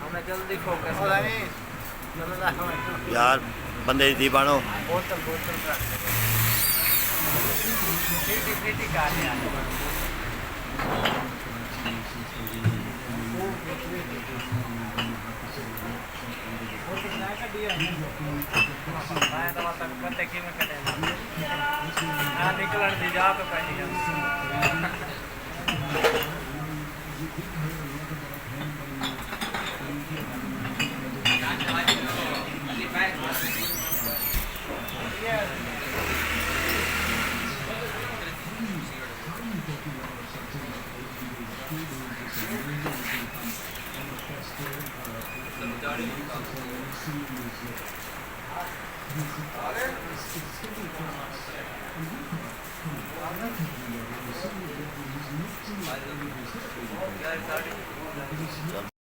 हमें जल्दी फोकस यार बंदे दी बानो बोतल बोतल सीटी सीटी काटने मैं तो तक पते कि मैं कटे ना निकलन दी जा तो कहीं